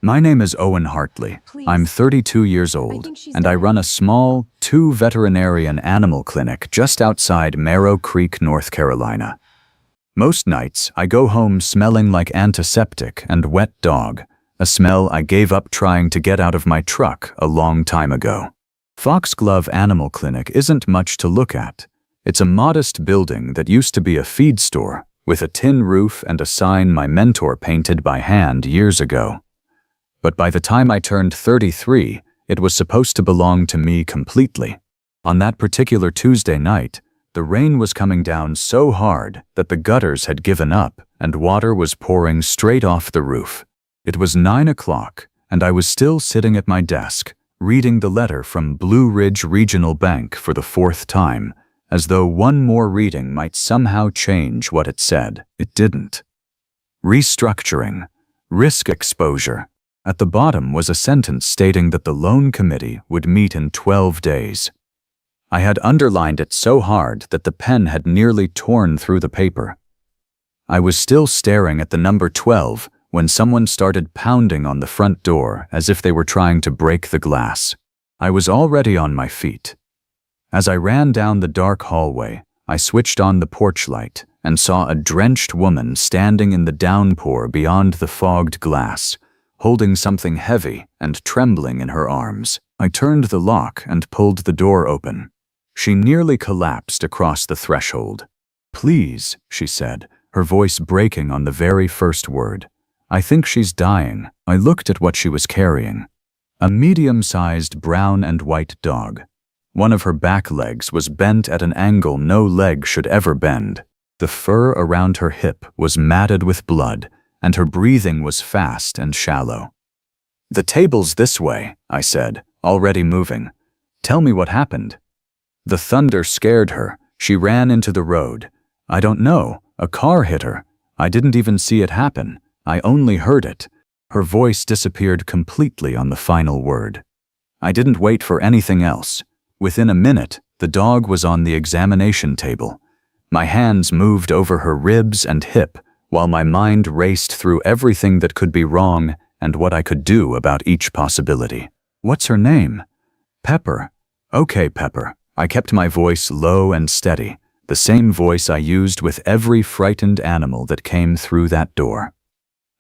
My name is Owen Hartley. I'm Please. 32 years I old, think she's and I dead. run a small, two-veterinarian animal clinic just outside Marrow Creek, North Carolina. Most nights, I go home smelling like antiseptic and wet dog, a smell I gave up trying to get out of my truck a long time ago. Foxglove Animal Clinic isn't much to look at. It's a modest building that used to be a feed store, with a tin roof and a sign my mentor painted by hand years ago. But by the time I turned 33, it was supposed to belong to me completely. On that particular Tuesday night, the rain was coming down so hard that the gutters had given up and water was pouring straight off the roof. It was 9 o'clock, and I was still sitting at my desk, reading the letter from Blue Ridge Regional Bank for the fourth time, as though one more reading might somehow change what it said. It didn't. Restructuring. Risk exposure. At the bottom was a sentence stating that the loan committee would meet in 12 days. I had underlined it so hard that the pen had nearly torn through the paper. I was still staring at the number 12 when someone started pounding on the front door as if they were trying to break the glass. I was already on my feet. As I ran down the dark hallway, I switched on the porch light and saw a drenched woman standing in the downpour beyond the fogged glass, holding something heavy and trembling in her arms. I turned the lock and pulled the door open. She nearly collapsed across the threshold. "Please," she said, her voice breaking on the very first word. "I think she's dying." I looked at what she was carrying. A medium-sized brown and white dog. One of her back legs was bent at an angle no leg should ever bend. The fur around her hip was matted with blood, and her breathing was fast and shallow. "The table's this way," I said, already moving. "Tell me what happened." The thunder scared her. She ran into the road. "I don't know. A car hit her. I didn't even see it happen. I only heard it." Her voice disappeared completely on the final word. I didn't wait for anything else. Within a minute, the dog was on the examination table. My hands moved over her ribs and hip, while my mind raced through everything that could be wrong and what I could do about each possibility. "What's her name?" "Pepper." "Okay, Pepper." I kept my voice low and steady, the same voice I used with every frightened animal that came through that door.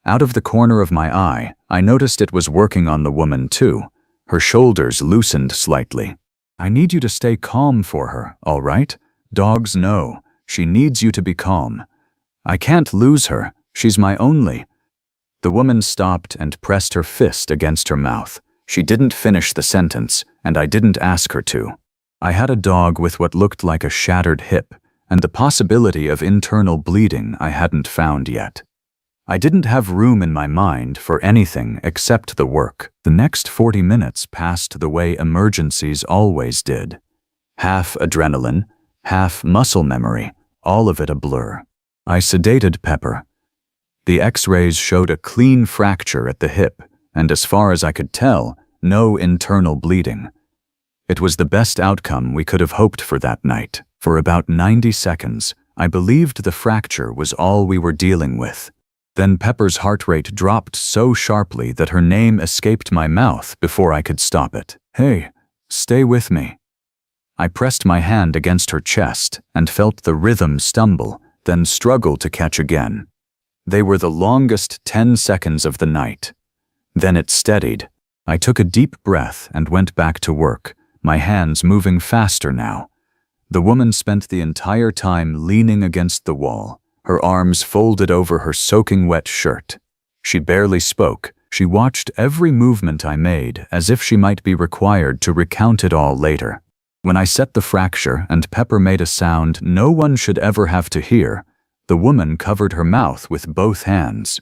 Out of the corner of my eye, I noticed it was working on the woman too. Her shoulders loosened slightly. "I need you to stay calm for her, all right? Dogs know. She needs you to be calm. I can't lose her. She's my only." The woman stopped and pressed her fist against her mouth. She didn't finish the sentence, and I didn't ask her to. I had a dog with what looked like a shattered hip, and the possibility of internal bleeding I hadn't found yet. I didn't have room in my mind for anything except the work. The next 40 minutes passed the way emergencies always did. Half adrenaline, half muscle memory, all of it a blur. I sedated Pepper. The X-rays showed a clean fracture at the hip, and as far as I could tell, no internal bleeding. It was the best outcome we could have hoped for that night. For about 90 seconds, I believed the fracture was all we were dealing with. Then Pepper's heart rate dropped so sharply that her name escaped my mouth before I could stop it. "Hey, stay with me." I pressed my hand against her chest and felt the rhythm stumble, then struggle to catch again. They were the longest 10 seconds of the night. Then it steadied. I took a deep breath and went back to work, my hands moving faster now. The woman spent the entire time leaning against the wall, her arms folded over her soaking wet shirt. She barely spoke. She watched every movement I made as if she might be required to recount it all later. When I set the fracture and Pepper made a sound no one should ever have to hear, the woman covered her mouth with both hands.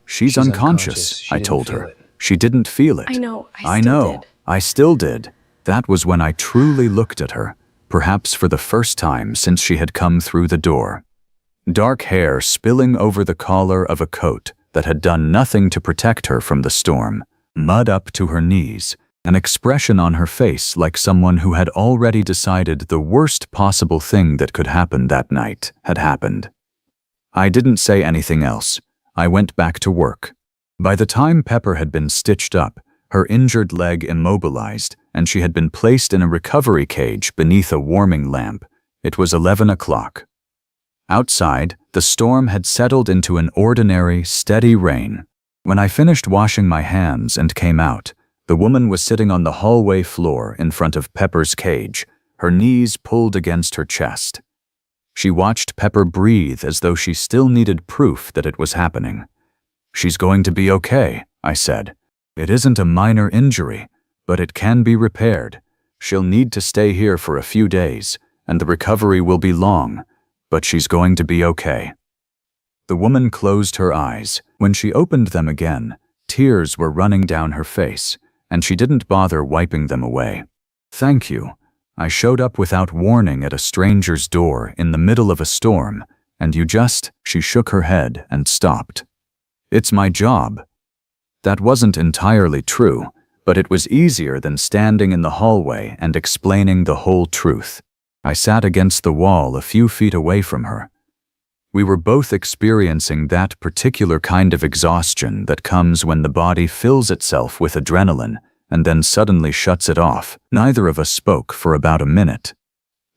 "She's unconscious," She I didn't told feel her. it. She didn't feel it. I know. I know. I still did. That was when I truly looked at her, perhaps for the first time since she had come through the door. Dark hair spilling over the collar of a coat that had done nothing to protect her from the storm, mud up to her knees, an expression on her face like someone who had already decided the worst possible thing that could happen that night had happened. I didn't say anything else. I went back to work. By the time Pepper had been stitched up, her injured leg immobilized, and she had been placed in a recovery cage beneath a warming lamp, it was 11 o'clock. Outside, the storm had settled into an ordinary, steady rain. When I finished washing my hands and came out, the woman was sitting on the hallway floor in front of Pepper's cage, her knees pulled against her chest. She watched Pepper breathe as though she still needed proof that it was happening. "She's going to be okay," I said. "It isn't a minor injury, but it can be repaired. She'll need to stay here for a few days, and the recovery will be long, but she's going to be okay." The woman closed her eyes. When she opened them again, tears were running down her face, and she didn't bother wiping them away. "Thank you. I showed up without warning at a stranger's door in the middle of a storm, and you just..." She shook her head and stopped. "It's my job." That wasn't entirely true, but it was easier than standing in the hallway and explaining the whole truth. I sat against the wall a few feet away from her. We were both experiencing that particular kind of exhaustion that comes when the body fills itself with adrenaline and then suddenly shuts it off. Neither of us spoke for about a minute.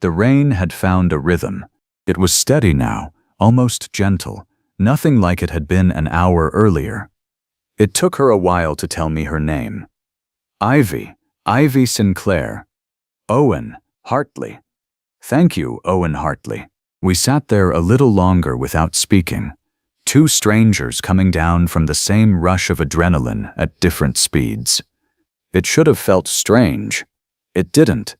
The rain had found a rhythm. It was steady now, almost gentle, nothing like it had been an hour earlier. It took her a while to tell me her name. Ivy Sinclair. Owen Hartley. "Thank you, Owen Hartley." We sat there a little longer without speaking, two strangers coming down from the same rush of adrenaline at different speeds. It should have felt strange. It didn't.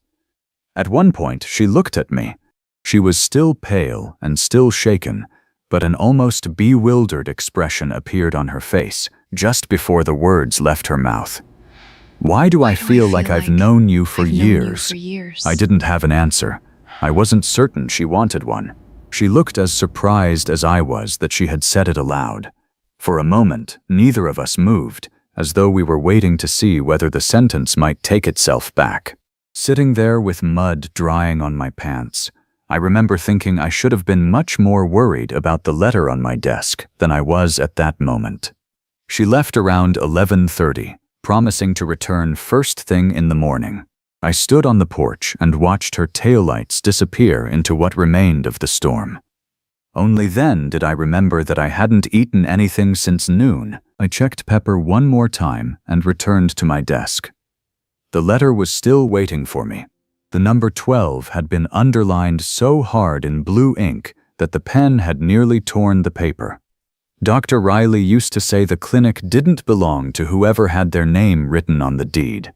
At one point, she looked at me. She was still pale and still shaken, but an almost bewildered expression appeared on her face just before the words left her mouth. "Why do I feel like I've known you for years?" I didn't have an answer. I wasn't certain she wanted one. She looked as surprised as I was that she had said it aloud. For a moment, neither of us moved, as though we were waiting to see whether the sentence might take itself back. Sitting there with mud drying on my pants, I remember thinking I should have been much more worried about the letter on my desk than I was at that moment. She left around 11:30, promising to return first thing in the morning. I stood on the porch and watched her taillights disappear into what remained of the storm. Only then did I remember that I hadn't eaten anything since noon. I checked Pepper one more time and returned to my desk. The letter was still waiting for me. The number 12 had been underlined so hard in blue ink that the pen had nearly torn the paper. Dr. Riley used to say the clinic didn't belong to whoever had their name written on the deed.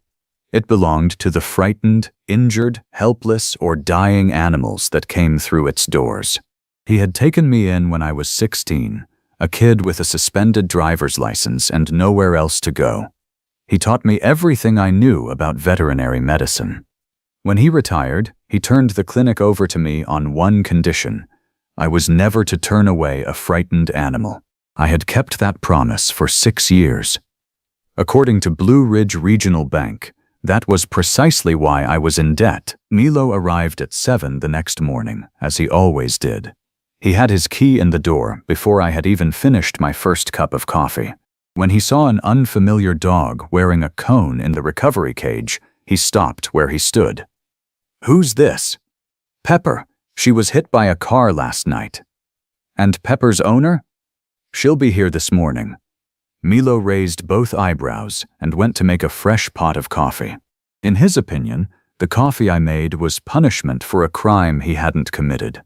It belonged to the frightened, injured, helpless, or dying animals that came through its doors. He had taken me in when I was 16, a kid with a suspended driver's license and nowhere else to go. He taught me everything I knew about veterinary medicine. When he retired, he turned the clinic over to me on one condition: I was never to turn away a frightened animal. I had kept that promise for 6 years. According to Blue Ridge Regional Bank, that was precisely why I was in debt. Milo arrived at 7 the next morning, as he always did. He had his key in the door before I had even finished my first cup of coffee. When he saw an unfamiliar dog wearing a cone in the recovery cage, he stopped where he stood. "Who's this?" "Pepper. She was hit by a car last night." "And Pepper's owner?" "She'll be here this morning." Milo raised both eyebrows and went to make a fresh pot of coffee. In his opinion, the coffee I made was punishment for a crime he hadn't committed.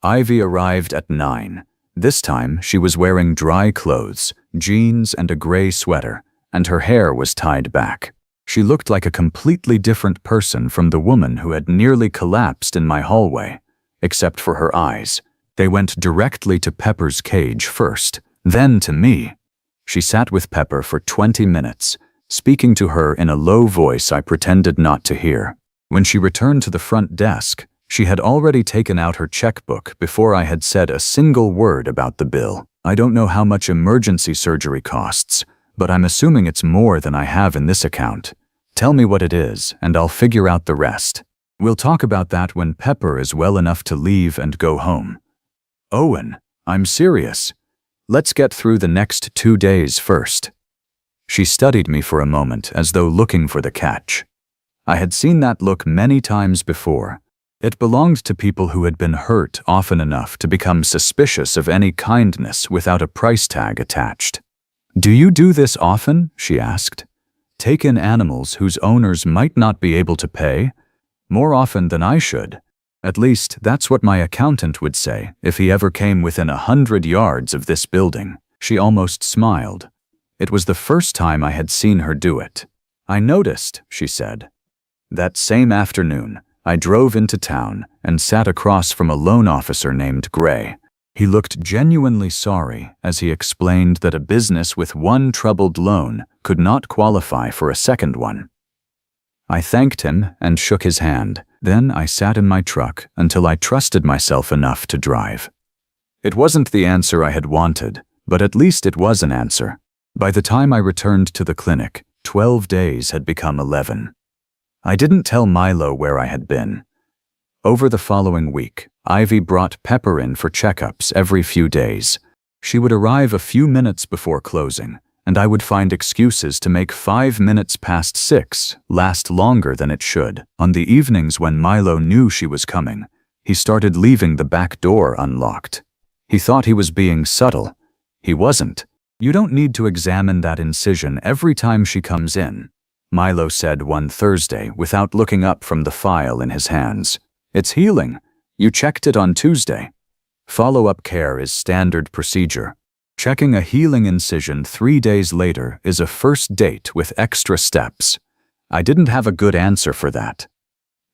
Ivy arrived at 9. This time, she was wearing dry clothes, jeans and a gray sweater, and her hair was tied back. She looked like a completely different person from the woman who had nearly collapsed in my hallway, except for her eyes. They went directly to Pepper's cage first, then to me. She sat with Pepper for 20 minutes, speaking to her in a low voice I pretended not to hear. When she returned to the front desk, she had already taken out her checkbook before I had said a single word about the bill. "I don't know how much emergency surgery costs, but I'm assuming it's more than I have in this account. Tell me what it is, and I'll figure out the rest. We'll talk about that when Pepper is well enough to leave and go home." "Owen, I'm serious. Let's get through the next 2 days first." She studied me for a moment as though looking for the catch. I had seen that look many times before. It belonged to people who had been hurt often enough to become suspicious of any kindness without a price tag attached. "Do you do this often?" she asked. "Take in animals whose owners might not be able to pay?" "More often than I should. At least, that's what my accountant would say if he ever came within 100 yards of this building." She almost smiled. It was the first time I had seen her do it. "I noticed," she said. That same afternoon, I drove into town and sat across from a loan officer named Gray. He looked genuinely sorry as he explained that a business with one troubled loan could not qualify for a second one. I thanked him and shook his hand. Then I sat in my truck until I trusted myself enough to drive. It wasn't the answer I had wanted, but at least it was an answer. By the time I returned to the clinic, 12 days had become 11. I didn't tell Milo where I had been. Over the following week, Ivy brought Pepper in for checkups every few days. She would arrive a few minutes before closing, and I would find excuses to make 5 minutes past 6 last longer than it should. On the evenings when Milo knew she was coming, he started leaving the back door unlocked. He thought he was being subtle. He wasn't. "You don't need to examine that incision every time she comes in," Milo said one Thursday without looking up from the file in his hands. "It's healing. You checked it on Tuesday." Follow-up care is standard procedure. Checking a healing incision 3 days later is a first date with extra steps. I didn't have a good answer for that.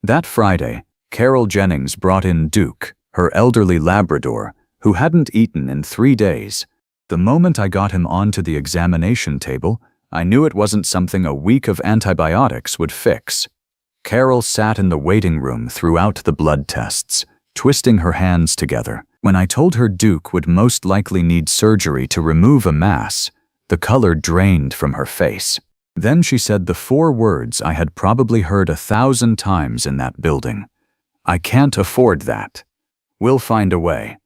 That Friday, Carol Jennings brought in Duke, her elderly Labrador, who hadn't eaten in 3 days. The moment I got him onto the examination table, I knew it wasn't something a week of antibiotics would fix. Carol sat in the waiting room throughout the blood tests, twisting her hands together. When I told her Duke would most likely need surgery to remove a mass, the color drained from her face. Then she said the 4 words I had probably heard 1,000 times in that building. "I can't afford that. We'll find a way.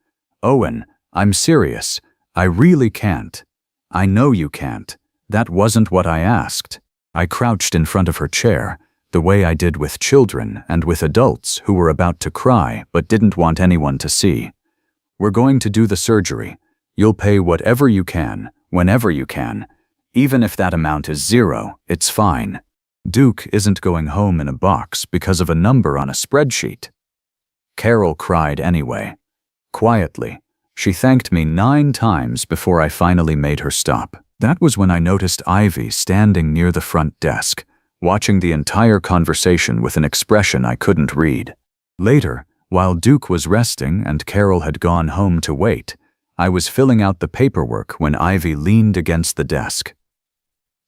Owen, I'm serious. I really can't." "I know you can't. That wasn't what I asked." I crouched in front of her chair, the way I did with children and with adults who were about to cry but didn't want anyone to see. "We're going to do the surgery. You'll pay whatever you can, whenever you can. Even if that amount is 0, it's fine. Duke isn't going home in a box because of a number on a spreadsheet." Carol cried anyway. Quietly, she thanked me 9 times before I finally made her stop. That was when I noticed Ivy standing near the front desk, watching the entire conversation with an expression I couldn't read. Later, while Duke was resting and Carol had gone home to wait, I was filling out the paperwork when Ivy leaned against the desk.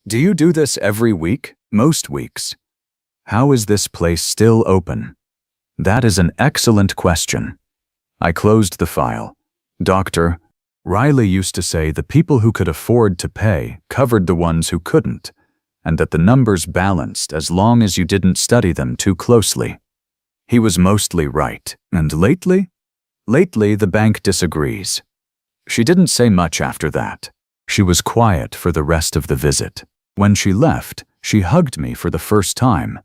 "Do you do this every week?" "Most weeks." "How is this place still open?" "That is an excellent question." I closed the file. "Doctor, Riley used to say the people who could afford to pay covered the ones who couldn't, and that the numbers balanced as long as you didn't study them too closely. He was mostly right. And lately? Lately, the bank disagrees." She didn't say much after that. She was quiet for the rest of the visit. When she left, she hugged me for the first time.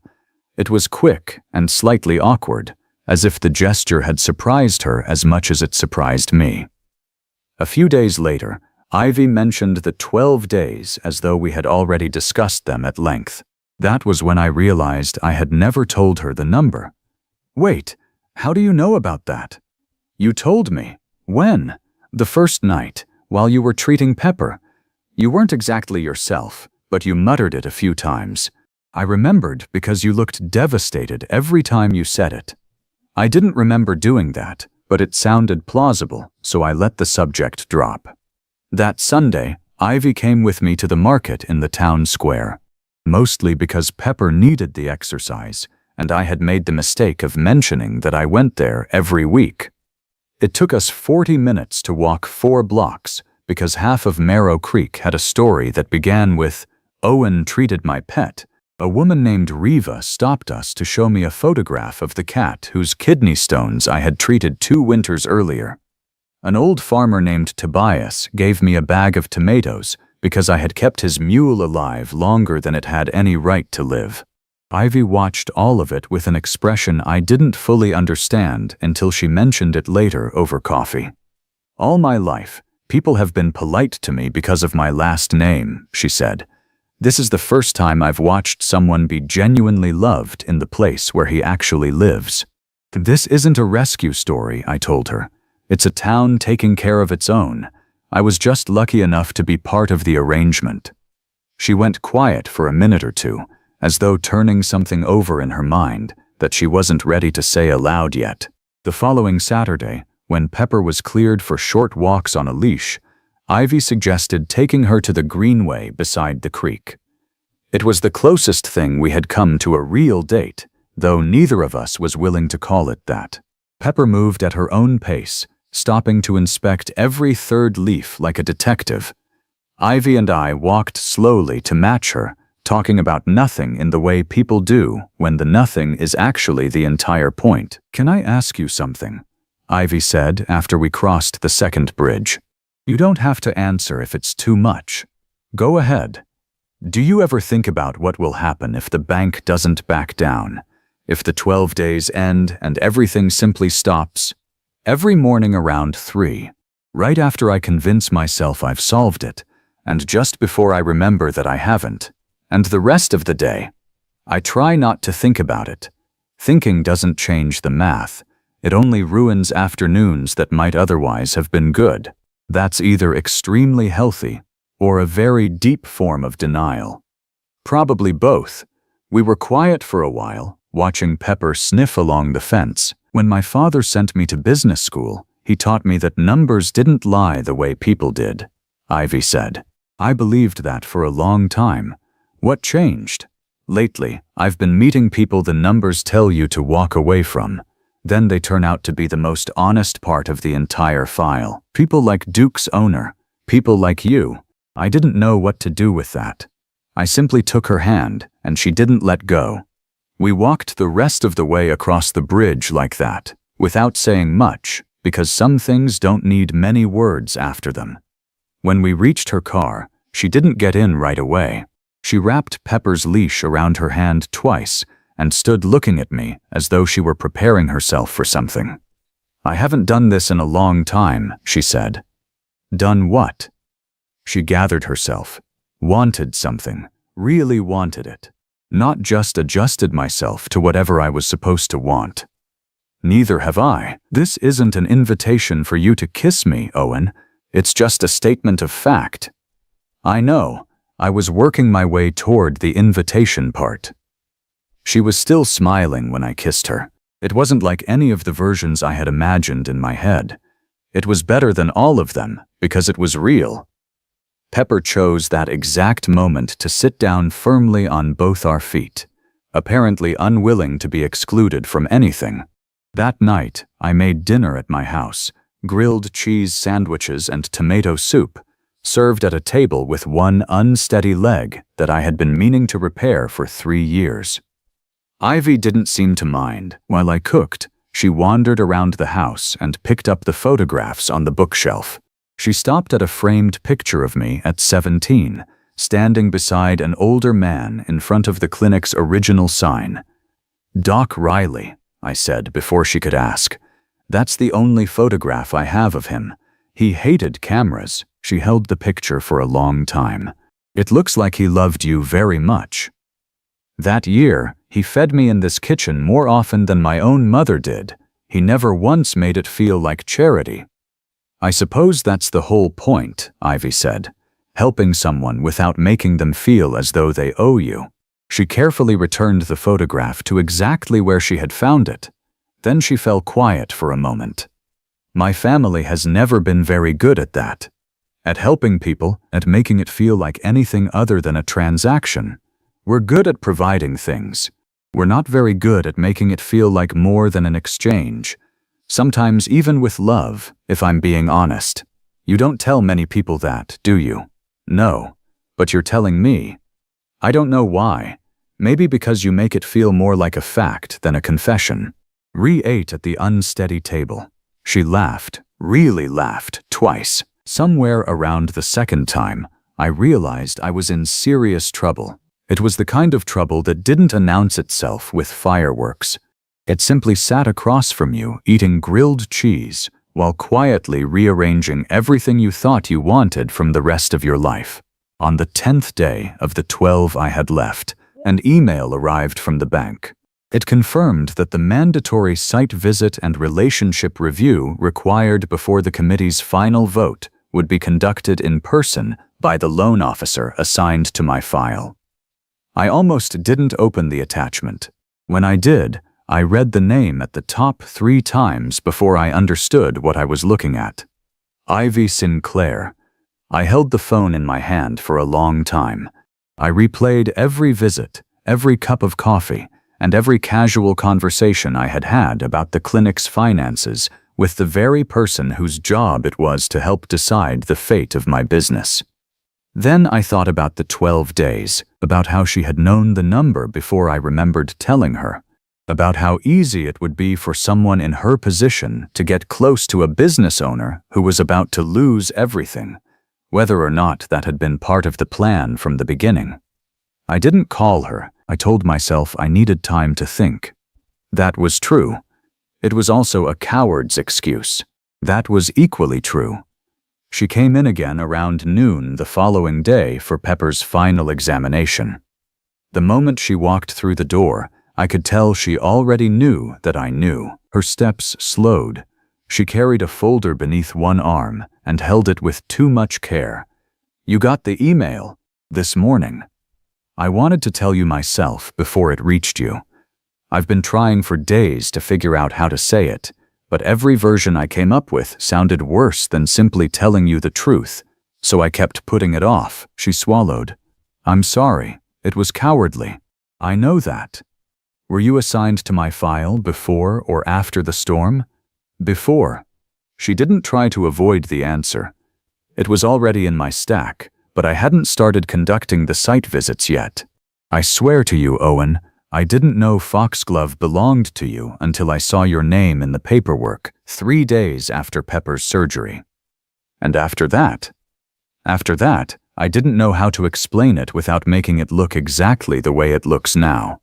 It was quick and slightly awkward, as if the gesture had surprised her as much as it surprised me. A few days later, Ivy mentioned the 12 days as though we had already discussed them at length. That was when I realized I had never told her the number. "Wait, how do you know about that?" "You told me." "When?" "The first night, while you were treating Pepper. You weren't exactly yourself, but you muttered it a few times. I remembered because you looked devastated every time you said it. I didn't remember doing that, but it sounded plausible, so I let the subject drop." That Sunday, Ivy came with me to the market in the town square, mostly because Pepper needed the exercise, and I had made the mistake of mentioning that I went there every week. It took us 40 minutes to walk 4 blocks because half of Marrow Creek had a story that began with, "Owen treated my pet." A woman named Riva stopped us to show me a photograph of the cat whose kidney stones I had treated 2 winters earlier. An old farmer named Tobias gave me a bag of tomatoes because I had kept his mule alive longer than it had any right to live. Ivy watched all of it with an expression I didn't fully understand until she mentioned it later over coffee. All my life, people have been polite to me because of my last name, she said. This is the first time I've watched someone be genuinely loved in the place where he actually lives. This isn't a rescue story, I told her. It's a town taking care of its own. I was just lucky enough to be part of the arrangement. She went quiet for a minute or two, as though turning something over in her mind that she wasn't ready to say aloud yet. The following Saturday, when Pepper was cleared for short walks on a leash, Ivy suggested taking her to the greenway beside the creek. It was the closest thing we had come to a real date, though neither of us was willing to call it that. Pepper moved at her own pace, stopping to inspect every third leaf like a detective. Ivy and I walked slowly to match her, talking about nothing in the way people do when the nothing is actually the entire point. "Can I ask you something?" Ivy said after we crossed the second bridge. "You don't have to answer if it's too much. Go ahead. Do you ever think about what will happen if the bank doesn't back down? If the 12 days end and everything simply stops? Every morning around 3, right after I convince myself I've solved it, and just before I remember that I haven't, and the rest of the day, I try not to think about it. Thinking doesn't change the math. It only ruins afternoons that might otherwise have been good. That's either extremely healthy or a very deep form of denial. Probably both. We were quiet for a while, watching Pepper sniff along the fence. When my father sent me to business school, he taught me that numbers didn't lie the way people did, Ivy said. I believed that for a long time. What changed? Lately, I've been meeting people the numbers tell you to walk away from. Then they turn out to be the most honest part of the entire file. People like Duke's owner, people like you. I didn't know what to do with that. I simply took her hand, and she didn't let go. We walked the rest of the way across the bridge like that, without saying much, because some things don't need many words after them. When we reached her car, she didn't get in right away. She wrapped Pepper's leash around her hand twice, and stood looking at me as though she were preparing herself for something. I haven't done this in a long time, she said. Done what? She gathered herself. Wanted something. Really wanted it. Not just adjusted myself to whatever I was supposed to want. Neither have I. This isn't an invitation for you to kiss me, Owen. It's just a statement of fact. I know. I was working my way toward the invitation part. She was still smiling when I kissed her. It wasn't like any of the versions I had imagined in my head. It was better than all of them, because it was real. Pepper chose that exact moment to sit down firmly on both our feet, apparently unwilling to be excluded from anything. That night, I made dinner at my house, grilled cheese sandwiches and tomato soup, served at a table with one unsteady leg that I had been meaning to repair for 3 years. Ivy didn't seem to mind. While I cooked, she wandered around the house and picked up the photographs on the bookshelf. She stopped at a framed picture of me at 17, standing beside an older man in front of the clinic's original sign. Doc Riley, I said before she could ask. That's the only photograph I have of him. He hated cameras. She held the picture for a long time. It looks like he loved you very much. That year, he fed me in this kitchen more often than my own mother did. He never once made it feel like charity. I suppose that's the whole point, Ivy said. Helping someone without making them feel as though they owe you. She carefully returned the photograph to exactly where she had found it. Then she fell quiet for a moment. My family has never been very good at that. At helping people, at making it feel like anything other than a transaction. We're good at providing things. We're not very good at making it feel like more than an exchange. Sometimes even with love, if I'm being honest. You don't tell many people that, do you? No. But you're telling me. I don't know why. Maybe because you make it feel more like a fact than a confession. Re ate at the unsteady table. She laughed, Really laughed twice. Somewhere around the second time, I realized I was in serious trouble. It was the kind of trouble that didn't announce itself with fireworks. It simply sat across from you eating grilled cheese while quietly rearranging everything you thought you wanted from the rest of your life. On the 10th day of the 12 I had left, an email arrived from the bank. It confirmed that the mandatory site visit and relationship review required before the committee's final vote would be conducted in person by the loan officer assigned to my file. I almost didn't open the attachment. When I did, I read the name at the top 3 times before I understood what I was looking at. Ivy Sinclair. I held the phone in my hand for a long time. I replayed every visit, every cup of coffee, and every casual conversation I had had about the clinic's finances with the very person whose job it was to help decide the fate of my business. Then I thought about the 12 days, about how she had known the number before I remembered telling her, about how easy it would be for someone in her position to get close to a business owner who was about to lose everything, whether or not that had been part of the plan from the beginning. I didn't call her. I told myself I needed time to think. That was true. It was also a coward's excuse. That was equally true. She came in again around noon the following day for Pepper's final examination. The moment she walked through the door, I could tell she already knew that I knew. Her steps slowed. She carried a folder beneath one arm and held it with too much care. "You got the email this morning." I wanted to tell you myself before it reached you. I've been trying for days to figure out how to say it, but every version I came up with sounded worse than simply telling you the truth, so I kept putting it off. She swallowed. "I'm sorry. It was cowardly. I know that." "Were you assigned to my file before or after the storm?" "Before." She didn't try to avoid the answer. It was already in my stack, but I hadn't started conducting the site visits yet. "I swear to you, Owen, I didn't know Foxglove belonged to you until I saw your name in the paperwork 3 days after Pepper's surgery." "And after that?" "After that, I didn't know how to explain it without making it look exactly the way it looks now."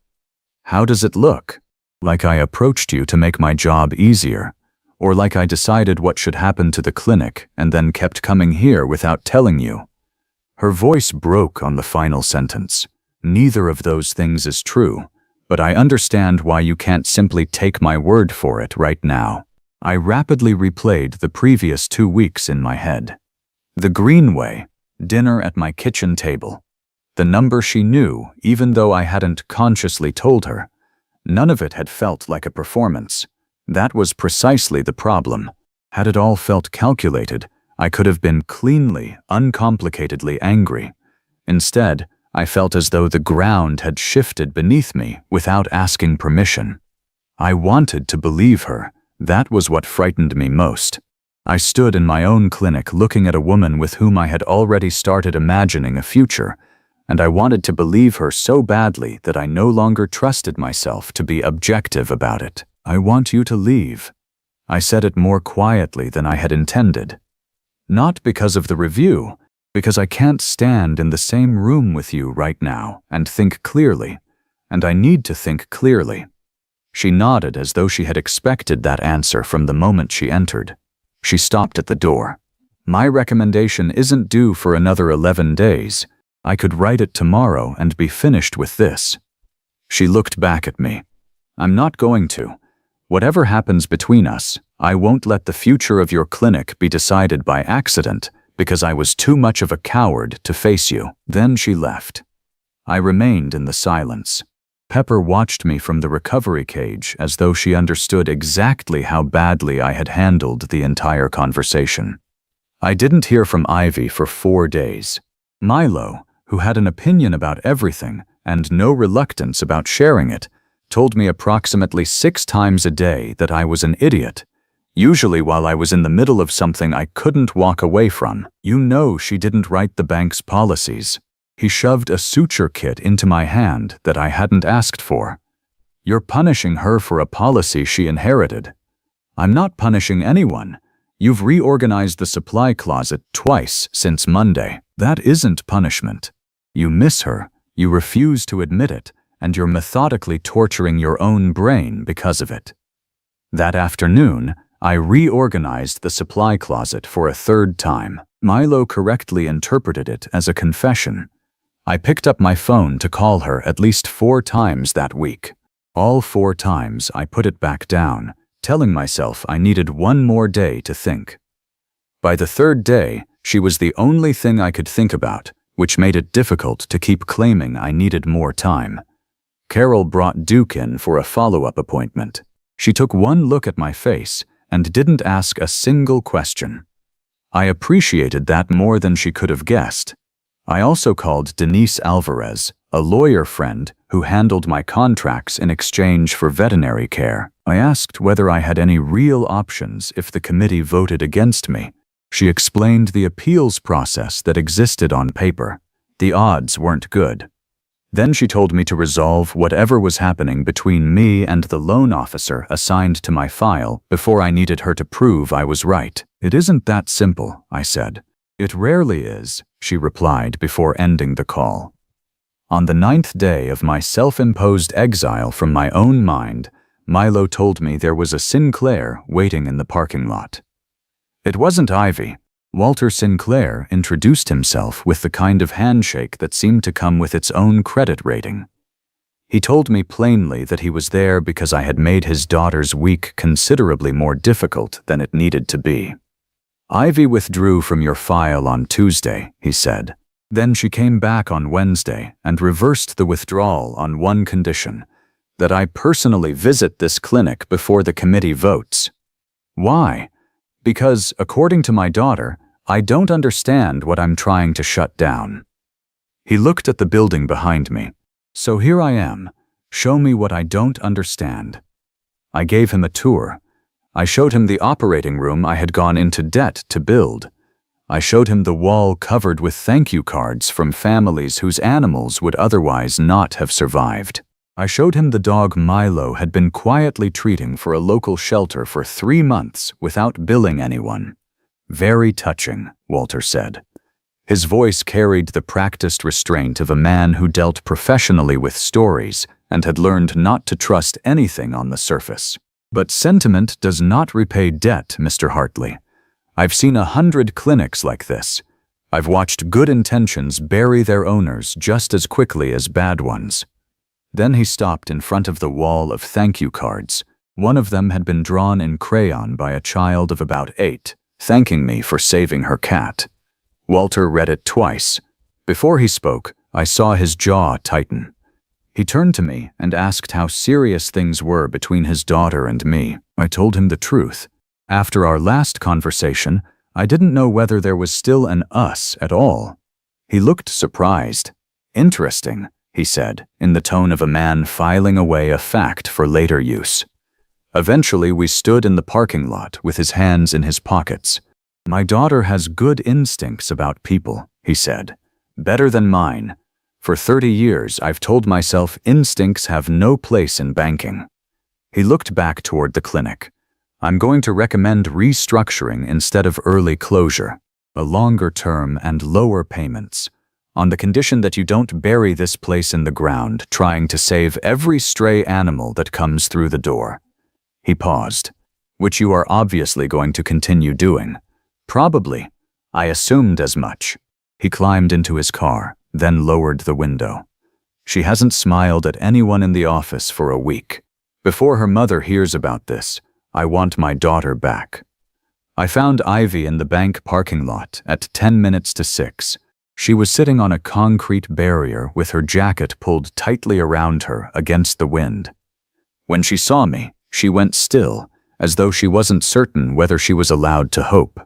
"How does it look?" "Like I approached you to make my job easier, or like I decided what should happen to the clinic and then kept coming here without telling you." Her voice broke on the final sentence. "Neither of those things is true, but I understand why you can't simply take my word for it right now." I rapidly replayed the previous 2 weeks in my head. The Greenway, dinner at my kitchen table. The number she knew, even though I hadn't consciously told her. None of it had felt like a performance. That was precisely the problem. Had it all felt calculated, I could have been cleanly, uncomplicatedly angry. Instead, I felt as though the ground had shifted beneath me without asking permission. I wanted to believe her. That was what frightened me most. I stood in my own clinic looking at a woman with whom I had already started imagining a future, and I wanted to believe her so badly that I no longer trusted myself to be objective about it. "I want you to leave." I said it more quietly than I had intended. Not because of the review, because I can't stand in the same room with you right now and think clearly, and I need to think clearly. She nodded as though she had expected that answer from the moment she entered. She stopped at the door. "My recommendation isn't due for another 11 days. I could write it tomorrow and be finished with this." She looked back at me. "I'm not going to. Whatever happens between us, I won't let the future of your clinic be decided by accident because I was too much of a coward to face you." Then she left. I remained in the silence. Pepper watched me from the recovery cage as though she understood exactly how badly I had handled the entire conversation. I didn't hear from Ivy for 4 days. Milo, who had an opinion about everything and no reluctance about sharing it, told me approximately 6 times a day that I was an idiot, usually while I was in the middle of something I couldn't walk away from. "You know she didn't write the bank's policies." He shoved a suture kit into my hand that I hadn't asked for. "You're punishing her for a policy she inherited." "I'm not punishing anyone. You've reorganized the supply closet twice since Monday. That isn't punishment. You miss her, you refuse to admit it, and you're methodically torturing your own brain because of it. That afternoon, I reorganized the supply closet for a third time. Milo correctly interpreted it as a confession. I picked up my phone to call her at least 4 times that week. All 4 times I put it back down, telling myself I needed one more day to think. By the 3rd day, she was the only thing I could think about, which made it difficult to keep claiming I needed more time. Carol brought Duke in for a follow-up appointment. She took one look at my face and didn't ask a single question. I appreciated that more than she could have guessed. I also called Denise Alvarez, a lawyer friend who handled my contracts in exchange for veterinary care. I asked whether I had any real options if the committee voted against me. She explained the appeals process that existed on paper. The odds weren't good. Then she told me to resolve whatever was happening between me and the loan officer assigned to my file before I needed her to prove I was right. It isn't that simple, I said. It rarely is, she replied before ending the call. On the 9th day of my self-imposed exile from my own mind, Milo told me there was a Sinclair waiting in the parking lot. It wasn't Ivy. Walter Sinclair introduced himself with the kind of handshake that seemed to come with its own credit rating. He told me plainly that he was there because I had made his daughter's week considerably more difficult than it needed to be. Ivy withdrew from your file on Tuesday, he said. Then she came back on Wednesday and reversed the withdrawal on one condition, that I personally visit this clinic before the committee votes. Why? Because, according to my daughter, I don't understand what I'm trying to shut down. He looked at the building behind me. So here I am. Show me what I don't understand. I gave him a tour. I showed him the operating room I had gone into debt to build. I showed him the wall covered with thank you cards from families whose animals would otherwise not have survived. I showed him the dog Milo had been quietly treating for a local shelter for 3 months without billing anyone. Very touching, Walter said. His voice carried the practiced restraint of a man who dealt professionally with stories and had learned not to trust anything on the surface. But sentiment does not repay debt, Mr. Hartley. I've seen 100 clinics like this. I've watched good intentions bury their owners just as quickly as bad ones. Then he stopped in front of the wall of thank you cards. One of them had been drawn in crayon by a child of about 8, thanking me for saving her cat. Walter read it twice. Before he spoke, I saw his jaw tighten. He turned to me and asked how serious things were between his daughter and me. I told him the truth. After our last conversation, I didn't know whether there was still an us at all. He looked surprised. Interesting, he said, in the tone of a man filing away a fact for later use. Eventually, we stood in the parking lot with his hands in his pockets. My daughter has good instincts about people, he said. Better than mine. For 30 years, I've told myself instincts have no place in banking. He looked back toward the clinic. I'm going to recommend restructuring instead of early closure, a longer term and lower payments, on the condition that you don't bury this place in the ground trying to save every stray animal that comes through the door. He paused. Which you are obviously going to continue doing. Probably. I assumed as much. He climbed into his car, then lowered the window. She hasn't smiled at anyone in the office for a week. Before her mother hears about this, I want my daughter back. I found Ivy in the bank parking lot at 10 minutes to 6. She was sitting on a concrete barrier with her jacket pulled tightly around her against the wind. When she saw me, she went still, as though she wasn't certain whether she was allowed to hope.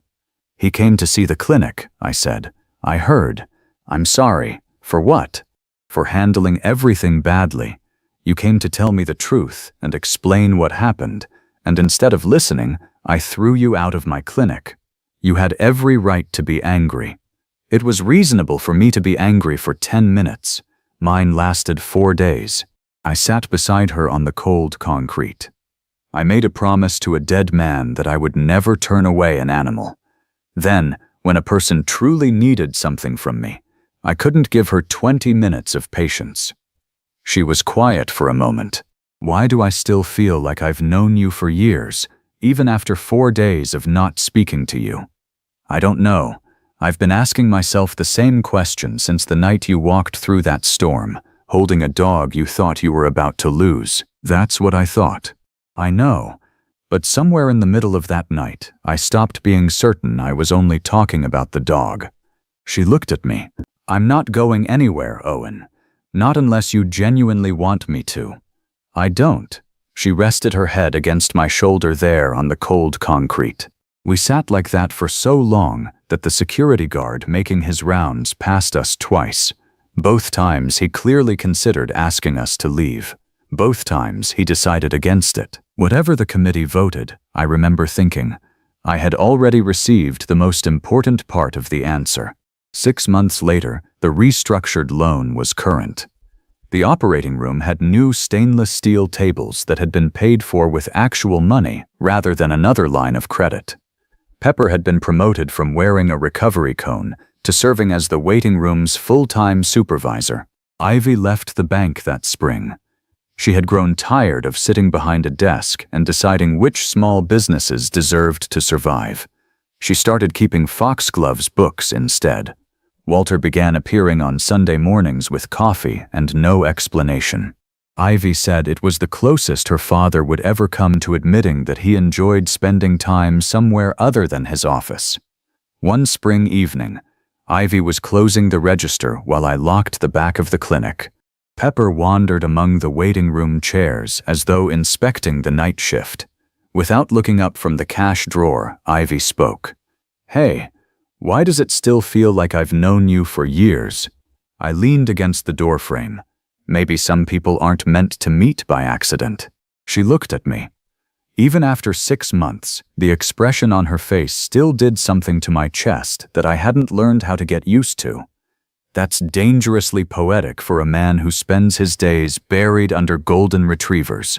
He came to see the clinic, I said. I heard. I'm sorry. For what? For handling everything badly. You came to tell me the truth and explain what happened, and instead of listening, I threw you out of my clinic. You had every right to be angry. It was reasonable for me to be angry for 10 minutes. Mine lasted 4 days. I sat beside her on the cold concrete. I made a promise to a dead man that I would never turn away an animal. Then, when a person truly needed something from me, I couldn't give her 20 minutes of patience. She was quiet for a moment. Why do I still feel like I've known you for years, even after 4 days of not speaking to you? I don't know. I've been asking myself the same question since the night you walked through that storm, holding a dog you thought you were about to lose. That's what I thought. I know. But somewhere in the middle of that night, I stopped being certain I was only talking about the dog. She looked at me. I'm not going anywhere, Owen. Not unless you genuinely want me to. I don't. She rested her head against my shoulder there on the cold concrete. We sat like that for so long that the security guard making his rounds passed us twice. Both times he clearly considered asking us to leave. Both times he decided against it. Whatever the committee voted, I remember thinking, I had already received the most important part of the answer. 6 months later, the restructured loan was current. The operating room had new stainless steel tables that had been paid for with actual money rather than another line of credit. Pepper had been promoted from wearing a recovery cone to serving as the waiting room's full-time supervisor. Ivy left the bank that spring. She had grown tired of sitting behind a desk and deciding which small businesses deserved to survive. She started keeping Foxglove's books instead. Walter began appearing on Sunday mornings with coffee and no explanation. Ivy said it was the closest her father would ever come to admitting that he enjoyed spending time somewhere other than his office. One spring evening, Ivy was closing the register while I locked the back of the clinic. Pepper wandered among the waiting room chairs as though inspecting the night shift. Without looking up from the cash drawer, Ivy spoke. "Hey, why does it still feel like I've known you for years?" I leaned against the doorframe. Maybe some people aren't meant to meet by accident. She looked at me. Even after 6 months, the expression on her face still did something to my chest that I hadn't learned how to get used to. That's dangerously poetic for a man who spends his days buried under golden retrievers.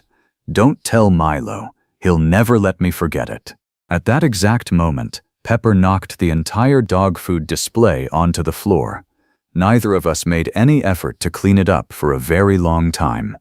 Don't tell Milo. He'll never let me forget it. At that exact moment, Pepper knocked the entire dog food display onto the floor. Neither of us made any effort to clean it up for a very long time.